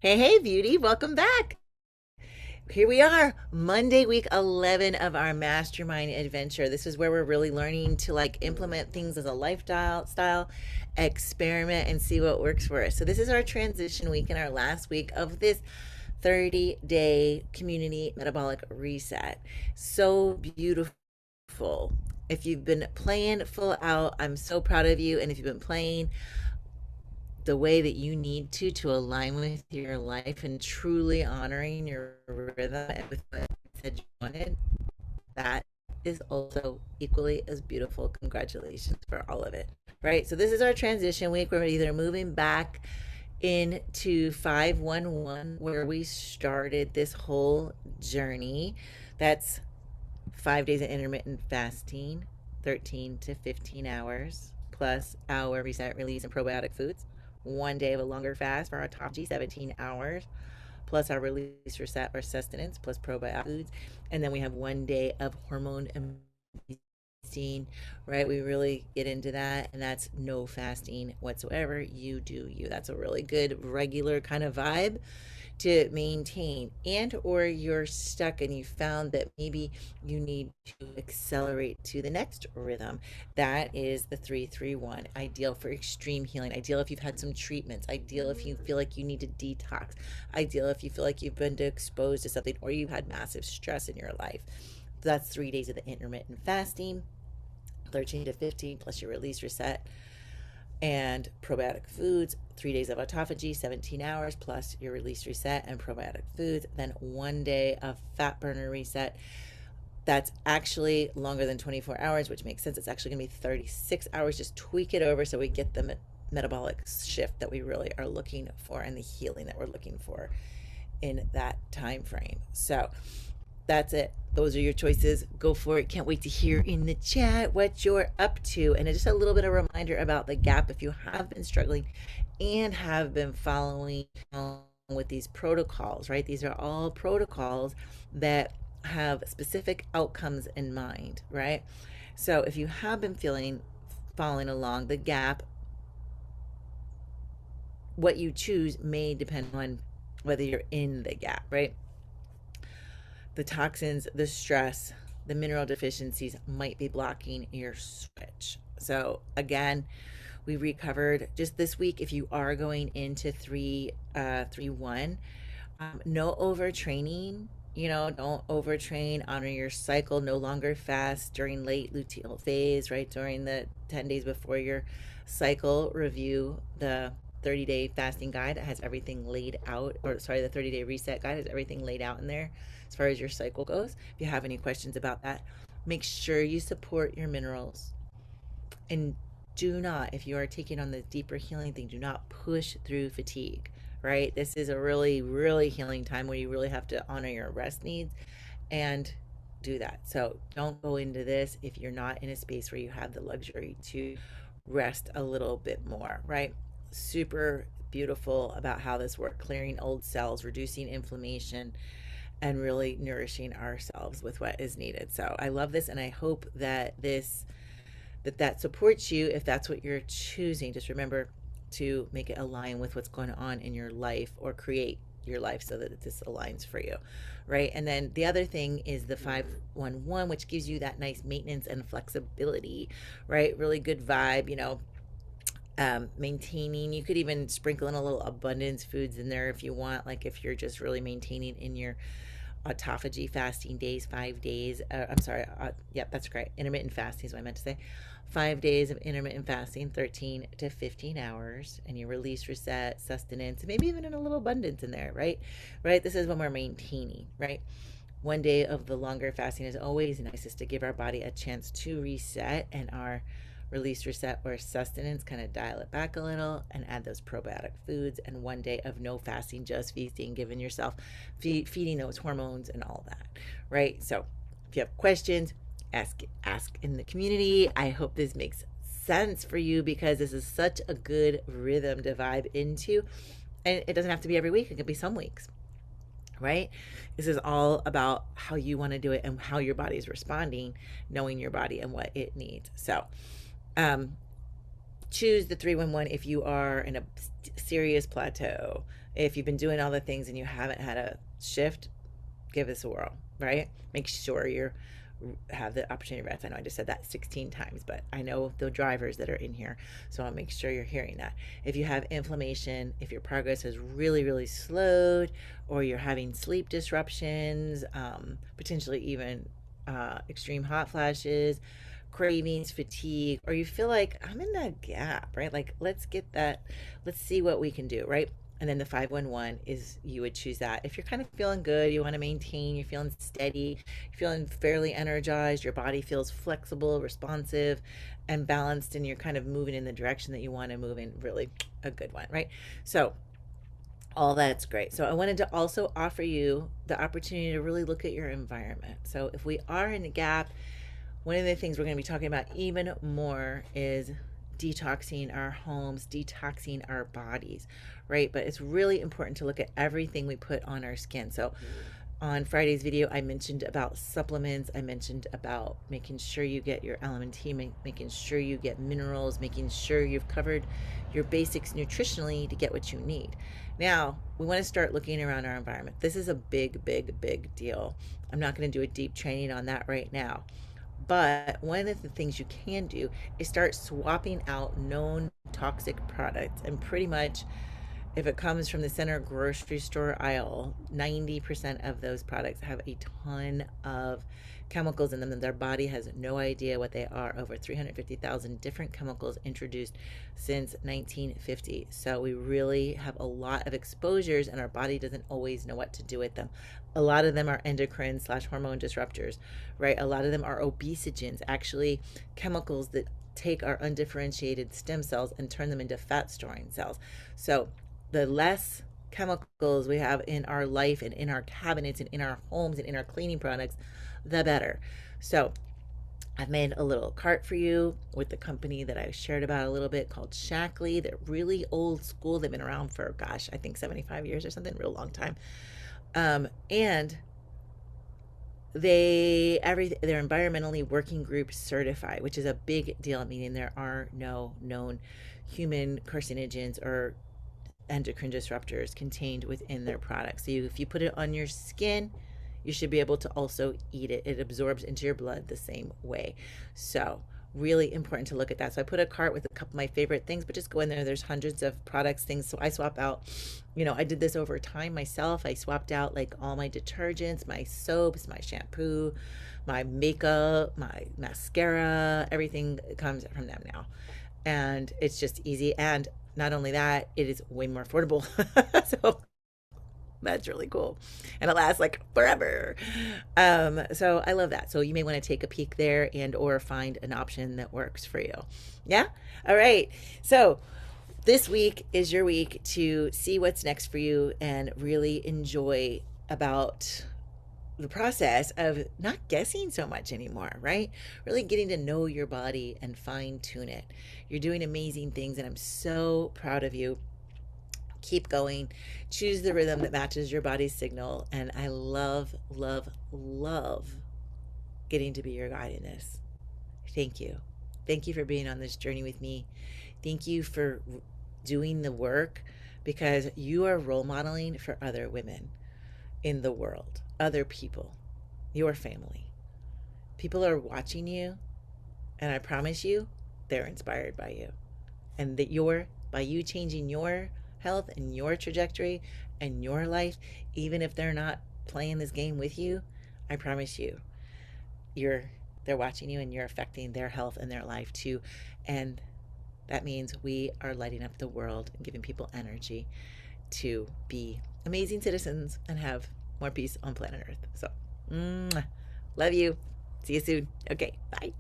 Hey, hey, beauty, welcome back. Here we are, Monday, week 11 of our mastermind adventure. This is where we're really learning to implement things as a lifestyle, experiment, and see what works for us. So, this is our transition week and our last week of this 30-day community metabolic reset. So beautiful. If you've been playing full out, I'm so proud of you. And if you've been playing the way that you need to align with your life and truly honoring your rhythm and with what you said you wanted, that is also equally as beautiful. Congratulations for all of it. Right? So this is our transition week. We're either moving back into 511 where we started this whole journey. That's 5 days of intermittent fasting, 13 to 15 hours, plus our reset, release, and probiotic foods. 1 day of a longer fast for autophagy, 17 hours, plus our release, reset, or sustenance, plus probiotic foods. And then we have 1 day of hormone and right? We really get into that, and that's no fasting whatsoever. You do you. That's a really good regular kind of vibe to maintain. And or you're stuck and you found that maybe you need to accelerate to the next rhythm. That is the 331, ideal for extreme healing, ideal if you've had some treatments, ideal if you feel like you need to detox, ideal if you feel like you've been exposed to something or you've had massive stress in your life. That's 3 days of the intermittent fasting, 13 to 15 plus your release, reset, and probiotic foods. 3 days of autophagy, 17 hours plus your release, reset, and probiotic foods. Then 1 day of fat burner reset. That's actually longer than 24 hours, which makes sense. It's actually going to be 36 hours. Just tweak it over so we get the metabolic shift that we really are looking for and the healing that we're looking for in that time frame. So that's it. Those are your choices. Go for it. Can't wait to hear in the chat what you're up to. And just a little bit of reminder about the gap if you have been struggling and have been following with these protocols, right? These are all protocols that have specific outcomes in mind, right? So if you have been following along, the gap, what you choose may depend on whether you're in the gap, right? The toxins, the stress, the mineral deficiencies might be blocking your switch. So again, we recovered just this week. If you are going into 3-1, no overtraining. Don't overtrain. Honor your cycle. No longer fast during late luteal phase. Right during the 10 days before your cycle. Review the 30-day fasting guide. It has everything laid out, or sorry, the 30-day reset guide has everything laid out in there as far as your cycle goes. If you have any questions about that, make sure you support your minerals. And do not, if you are taking on the deeper healing thing, do not push through fatigue, right? This is a really, really healing time where you really have to honor your rest needs and do that. So don't go into this if you're not in a space where you have the luxury to rest a little bit more, right? Super beautiful about how this works, clearing old cells, reducing inflammation, and really nourishing ourselves with what is needed. So I love this, and I hope that that supports you if that's what you're choosing. Just remember to make it align with what's going on in your life, or create your life so that this aligns for you, right? And then the other thing is the 511, which gives you that nice maintenance and flexibility, right? Really good vibe, maintaining. You could even sprinkle in a little abundance foods in there if you want, like if you're just really maintaining in your autophagy fasting days, 5 days. I'm sorry. Yep, that's correct. Intermittent fasting is what I meant to say. 5 days of intermittent fasting, 13 to 15 hours, and you release, reset, sustenance, maybe even in a little abundance in there, right? Right. This is when we're maintaining, right? 1 day of the longer fasting is always nicest to give our body a chance to reset, and our release, reset, or sustenance kind of dial it back a little and add those probiotic foods. And 1 day of no fasting, just feasting, giving yourself feeding those hormones and all that, right? So if you have questions, ask in the community. I hope this makes sense for you, because this is such a good rhythm to vibe into, and it doesn't have to be every week. It could be some weeks, right? This is all about how you want to do it and how your body is responding, knowing your body and what it needs. So choose the 311 if you are in a serious plateau. If you've been doing all the things and you haven't had a shift, give this a whirl, right? Make sure you have the opportunity to rest. I know I just said that 16 times, but I know the drivers that are in here, so I'll make sure you're hearing that. If you have inflammation, if your progress has really, really slowed, or you're having sleep disruptions, potentially even extreme hot flashes, cravings, fatigue, or you feel like I'm in that gap, right? Like, let's see what we can do, right? And then the 511 is, you would choose that. If you're kind of feeling good, you want to maintain, you're feeling steady, you're feeling fairly energized, your body feels flexible, responsive, and balanced, and you're kind of moving in the direction that you want to move in, really a good one, right? So all that's great. So I wanted to also offer you the opportunity to really look at your environment. So if we are in a gap, one of the things we're going to be talking about even more is detoxing our homes, detoxing our bodies, right? But it's really important to look at everything we put on our skin. So on Friday's video, I mentioned about supplements. I mentioned about making sure you get your LMNT, making sure you get minerals, making sure you've covered your basics nutritionally to get what you need. Now, we want to start looking around our environment. This is a big, big, big deal. I'm not going to do a deep training on that right now. But one of the things you can do is start swapping out known toxic products. And pretty much, if it comes from the center grocery store aisle, 90% of those products have a ton of chemicals in them and their body has no idea what they are. Over 350,000 different chemicals introduced since 1950. So we really have a lot of exposures and our body doesn't always know what to do with them. A lot of them are endocrine / hormone disruptors, right? A lot of them are obesogens, actually chemicals that take our undifferentiated stem cells and turn them into fat storing cells. So the less chemicals we have in our life and in our cabinets and in our homes and in our cleaning products, the better. So I've made a little cart for you with the company that I shared about a little bit called Shackley. They're really old school. They've been around for, gosh, I think 75 years or something, real long time. And they're environmentally working group certified, which is a big deal, meaning there are no known human carcinogens or endocrine disruptors contained within their products. So if you put it on your skin, you should be able to also eat it. It absorbs into your blood the same way. So really important to look at that. So I put a cart with a couple of my favorite things, but just go in there. There's hundreds of products, things. So I swap out, I did this over time myself. I swapped out like all my detergents, my soaps, my shampoo, my makeup, my mascara, everything comes from them now. And it's just easy. And not only that, it is way more affordable. So that's really cool. And it lasts like forever. So I love that. So you may want to take a peek there and or find an option that works for you. Yeah? All right. So this week is your week to see what's next for you and really enjoy about the process of not guessing so much anymore, right? Really getting to know your body and fine tune it. You're doing amazing things and I'm so proud of you. Keep going. Choose the rhythm that matches your body's signal. And I love, love, love getting to be your guide in this. Thank you. Thank you for being on this journey with me. Thank you for doing the work because you are role modeling for other women in the world, other people, your family. People are watching you, and I promise you, they're inspired by you. And that by you changing your health and your trajectory and your life, even if they're not playing this game with you, I promise you, they're watching you and you're affecting their health and their life too. And that means we are lighting up the world and giving people energy to be amazing citizens and have more peace on planet Earth. So, love you. See you soon. Okay, bye.